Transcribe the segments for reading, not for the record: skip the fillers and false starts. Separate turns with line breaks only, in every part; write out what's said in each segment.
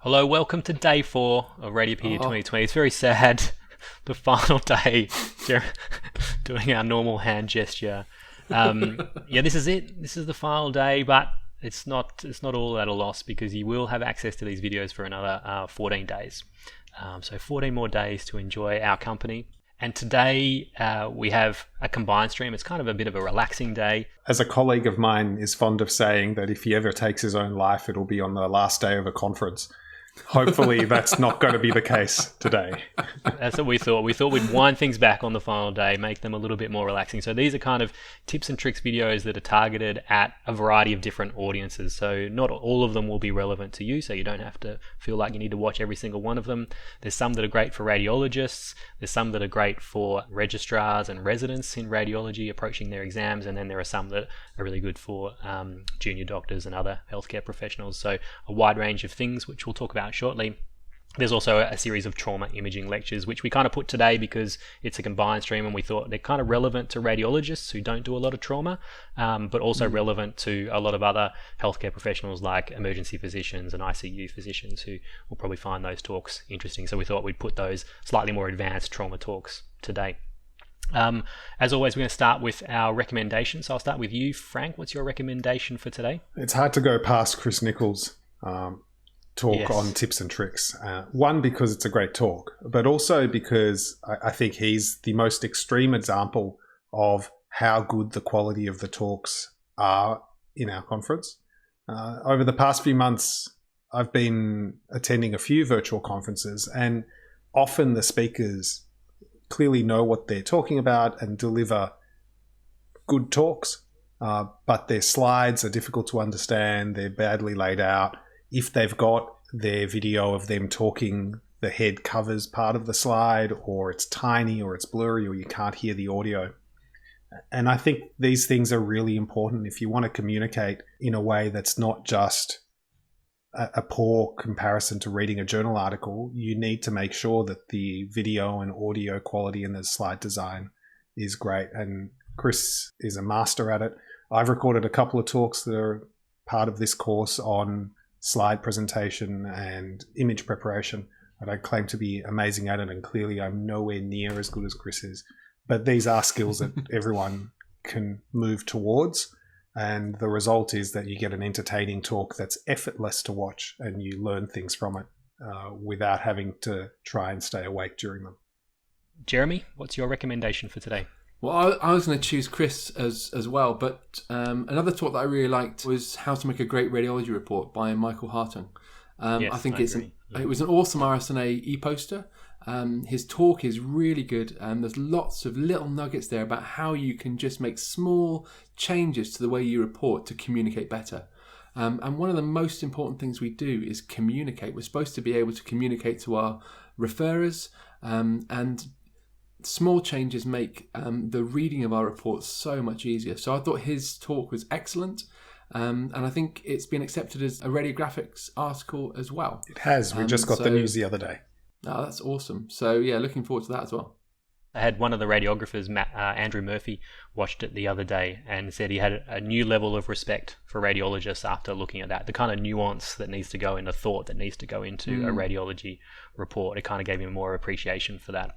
Hello, welcome to day 4 of Radiopaedia 2020. It's very sad. The final day, doing our normal hand gesture. This is it. This is the final day, but it's not all at a loss, because you will have access to these videos for another 14 days. So 14 more days to enjoy our company. And today we have a combined stream. It's kind of a bit of a relaxing day.
As a colleague of mine is fond of saying, that if he ever takes his own life, it'll be on the last day of a conference. Hopefully that's not going to be the case today.
That's what we thought. We thought we'd wind things back on the final day, make them a little bit more relaxing. So these are kind of tips and tricks videos that are targeted at a variety of different audiences. So not all of them will be relevant to you, so you don't have to feel like you need to watch every single one of them. There's some that are great for radiologists. There's some that are great for registrars and residents in radiology approaching their exams. And then there are some that are really good for junior doctors and other healthcare professionals. So a wide range of things, which we'll talk about shortly. There's also a series of trauma imaging lectures, which we kind of put today because it's a combined stream, and we thought they're kind of relevant to radiologists who don't do a lot of trauma, but also relevant to a lot of other healthcare professionals like emergency physicians and ICU physicians, who will probably find those talks interesting. So we thought we'd put those slightly more advanced trauma talks today. As always, we're going to start with our recommendations. So I'll start with you, Frank. What's your recommendation for today?
It's hard to go past Chris Nichols' talk on tips and tricks. One, because it's a great talk, but also because I think he's the most extreme example of how good the quality of the talks are in our conference. Over the past few months, I've been attending a few virtual conferences, and often the speakers clearly know what they're talking about and deliver good talks, but their slides are difficult to understand. They're badly laid out. If they've got their video of them talking, the head covers part of the slide, or it's tiny, or it's blurry, or you can't hear the audio. And I think these things are really important if you want to communicate in a way that's not just a poor comparison to reading a journal article. You need to make sure that the video and audio quality and the slide design is great. And Chris is a master at it. I've recorded a couple of talks that are part of this course on slide presentation and image preparation. I don't claim to be amazing at it, and clearly I'm nowhere near as good as Chris is. But these are skills that everyone can move towards. And the result is that you get an entertaining talk that's effortless to watch, and you learn things from it without having to try and stay awake during them.
Jeremy, what's your recommendation for today?
Well, I was going to choose Chris as well, but another talk that I really liked was How to Make a Great Radiology Report by Michael Hartung. I think it was an awesome RSNA e-poster. His talk is really good, and there's lots of little nuggets there about how you can just make small changes to the way you report to communicate better. And one of the most important things we do is communicate. We're supposed to be able to communicate to our referrers, and small changes make the reading of our reports so much easier. So I thought his talk was excellent, and I think it's been accepted as a radiographics article as well.
It has. We just got the news the other day.
Oh, that's awesome. So yeah, looking forward to that as well.
I had one of the radiographers, Andrew Murphy, watched it the other day and said he had a new level of respect for radiologists after looking at that. The kind of nuance that needs to go into thought that needs to go into a radiology report. It kind of gave him more appreciation for that.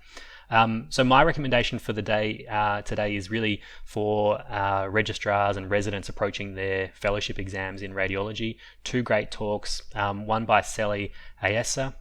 So my recommendation for the day today is really for registrars and residents approaching their fellowship exams in radiology. Two great talks, one by Sally Ayesa,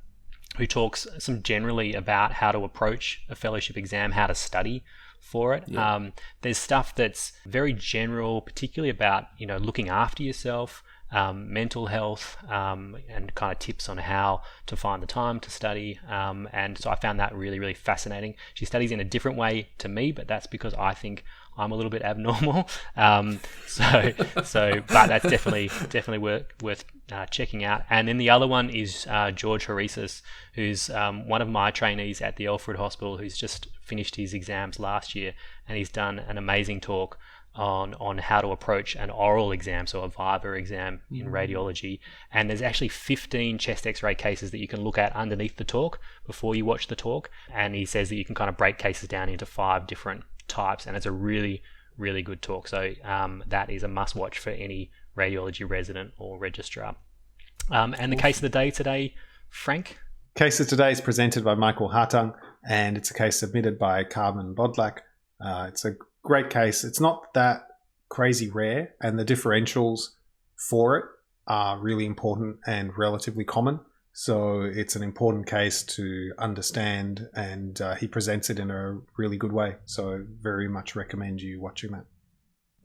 who talks some generally about how to approach a fellowship exam, how to study for it. Yeah. There's stuff that's very general, particularly about looking after yourself, mental health, and kind of tips on how to find the time to study. And so I found that really, really fascinating. She studies in a different way to me, but that's because I think I'm a little bit abnormal. But that's definitely worth checking out. And then the other one is George Harisis, who's one of my trainees at the Alfred Hospital, who's just finished his exams last year, and he's done an amazing talk on how to approach an oral exam, so a viva exam in radiology. And there's actually 15 chest x-ray cases that you can look at underneath the talk before you watch the talk. And he says that you can kind of break cases down into 5 different types, and it's a really, really good talk. So that is a must watch for any radiology resident or registrar. And the case of the day today, Frank?
Case of today is presented by Michael Hartung, and it's a case submitted by Carmen Bodlak. It's a great case. It's not that crazy rare, and the differentials for it are really important and relatively common. So it's an important case to understand, and he presents it in a really good way. So very much recommend you watching that.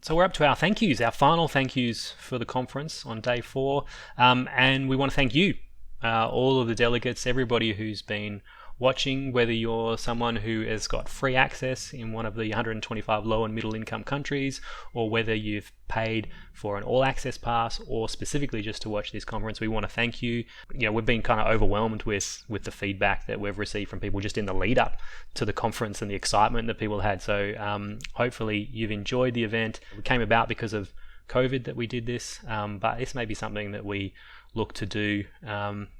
So we're up to our thank yous, our final thank yous for the conference on day 4. And we want to thank you, all of the delegates, everybody who's been watching, whether you're someone who has got free access in one of the 125 low and middle income countries, or whether you've paid for an all access pass, or specifically just to watch this conference. We want to thank you. We've been kind of overwhelmed with the feedback that we've received from people just in the lead up to the conference and the excitement that people had. So hopefully you've enjoyed the event. It came about because of COVID that we did this, but this may be something that we look to do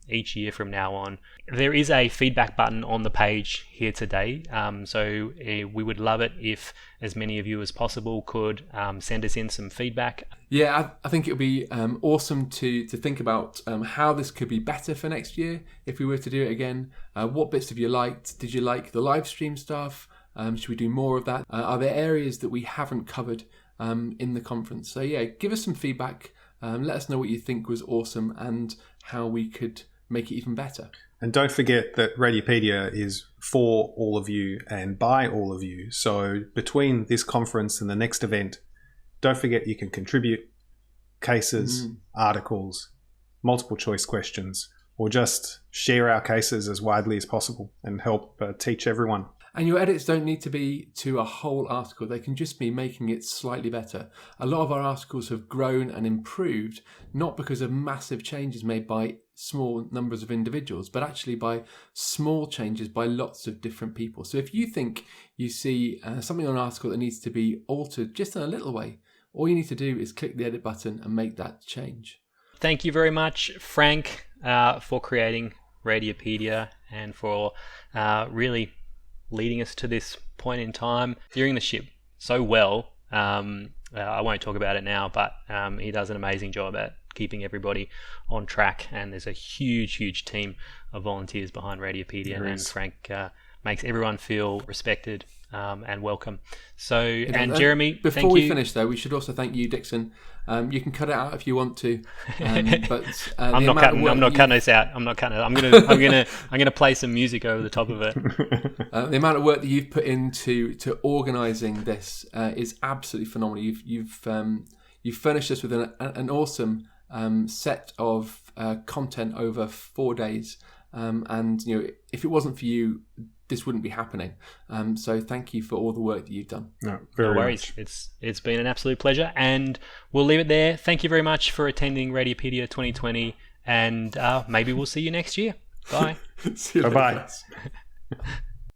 each year from now on. There is a feedback button on the page here today, so we would love it if as many of you as possible could send us in some feedback.
Yeah, I think it would be awesome to think about how this could be better for next year if we were to do it again. What bits have you liked? Did you like the live stream stuff? Should we do more of that? Are there areas that we haven't covered in the conference? So yeah, give us some feedback. Let us know what you think was awesome and how we could make it even better.
And don't forget that Radiopaedia is for all of you and by all of you. So between this conference and the next event, don't forget you can contribute cases, articles, multiple choice questions, or just share our cases as widely as possible and help teach everyone.
And your edits don't need to be to a whole article. They can just be making it slightly better. A lot of our articles have grown and improved, not because of massive changes made by small numbers of individuals, but actually by small changes by lots of different people. So if you think you see something on an article that needs to be altered just in a little way, all you need to do is click the edit button and make that change.
Thank you very much, Frank, for creating Radiopaedia and for really leading us to this point in time, steering the ship so well. I won't talk about it now, but he does an amazing job at keeping everybody on track, and there's a huge team of volunteers behind Radiopaedia, and Frank makes everyone feel respected and welcome. So, and Jeremy,
before we finish though, we should also thank you, Dixon. You can cut it out if you want to, but
I'm not cutting this out. I'm not cutting it. I'm gonna play some music over the top of it.
The amount of work that you've put into organising this is absolutely phenomenal. You've furnished us with an awesome set of content over 4 days, and if it wasn't for you, this wouldn't be happening. So thank you for all the work that you've done.
No
worries. It's been an absolute pleasure, and we'll leave it there. Thank you very much for attending Radiopaedia 2020, and maybe we'll see you next year. Bye.
See you later.
Bye-bye.